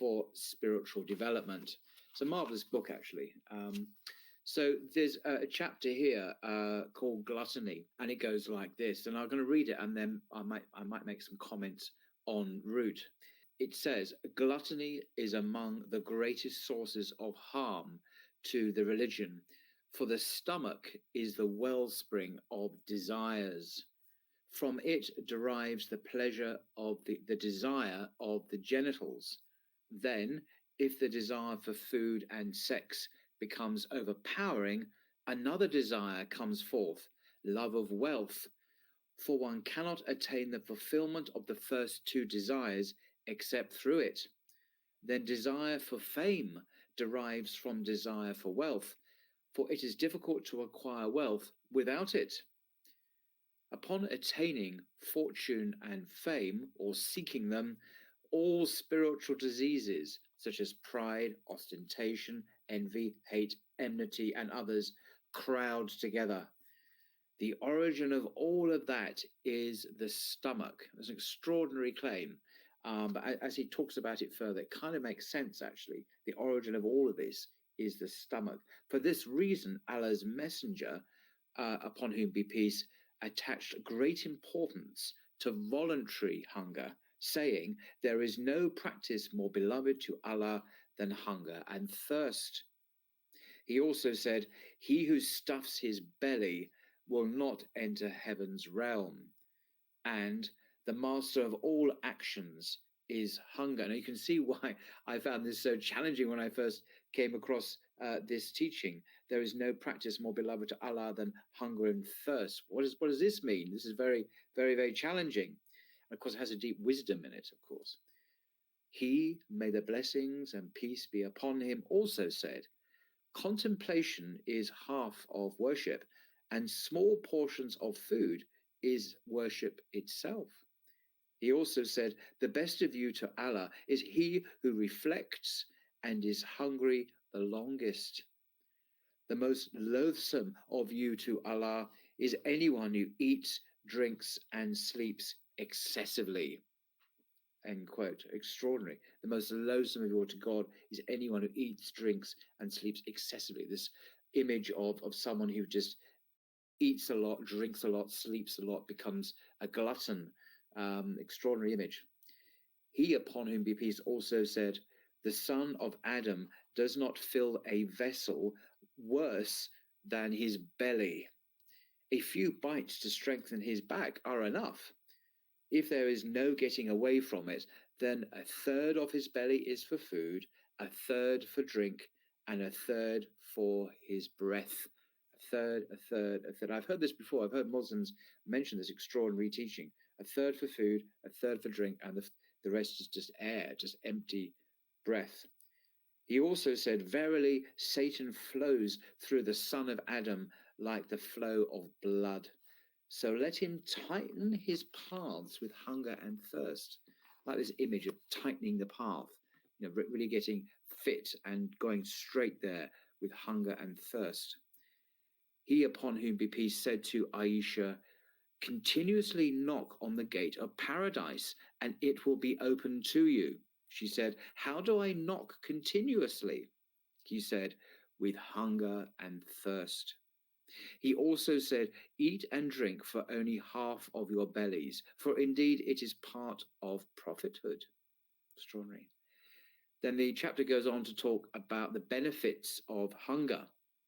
for spiritual development. It's a marvelous book, actually. So there's a chapter here called Gluttony, and it goes like this. And I'm going to read it, and then I might make some comments en route. It says, gluttony is among the greatest sources of harm to the religion, for the stomach is the wellspring of desires. From it derives the pleasure of the desire of the genitals. Then, if the desire for food and sex becomes overpowering, another desire comes forth, love of wealth. For one cannot attain the fulfillment of the first two desires except through it. Then desire for fame derives from desire for wealth, for it is difficult to acquire wealth without it. Upon attaining fortune and fame, or seeking them, all spiritual diseases, such as pride, ostentation, envy, hate, enmity, and others, crowd together. The origin of all of that is the stomach. It's an extraordinary claim. But as he talks about it further, it kind of makes sense, actually. The origin of all of this is the stomach. For this reason, Allah's messenger, upon whom be peace, attached great importance to voluntary hunger, saying, there is no practice more beloved to Allah than hunger and thirst. He also said, he who stuffs his belly will not enter heaven's realm. And the master of all actions is hunger. Now you can see why I found this so challenging when I first came across this teaching. There is no practice more beloved to Allah than hunger and thirst. What does this mean? This is very, very, very challenging. And of course, it has a deep wisdom in it, of course. He, may the blessings and peace be upon him, also said, contemplation is half of worship, and small portions of food is worship itself. He also said, the best of you to Allah is he who reflects and is hungry the longest. The most loathsome of you to Allah is anyone who eats, drinks, and sleeps excessively. End quote. Extraordinary. The most loathsome of you to God is anyone who eats, drinks, and sleeps excessively. This image of someone who just eats a lot, drinks a lot, sleeps a lot, becomes a glutton. Extraordinary image. He, upon whom be peace, also said, the son of Adam does not fill a vessel worse than his belly. A few bites to strengthen his back are enough. If there is no getting away from it, then a third of his belly is for food, a third for drink, and a third for his breath. A third. I've heard this before. I've heard Muslims mention this extraordinary teaching. A third for food, a third for drink, and the rest is just air, just empty breath. He also said, verily, Satan flows through the son of Adam like the flow of blood. So let him tighten his paths with hunger and thirst. Like this image of tightening the path, really getting fit and going straight there with hunger and thirst. He, upon whom be peace, said to Aisha, continuously knock on the gate of paradise and it will be open to you. She said, how do I knock continuously? He said, with hunger and thirst. He also said, eat and drink for only half of your bellies, for indeed it is part of prophethood. Extraordinary. Then the chapter goes on to talk about the benefits of hunger.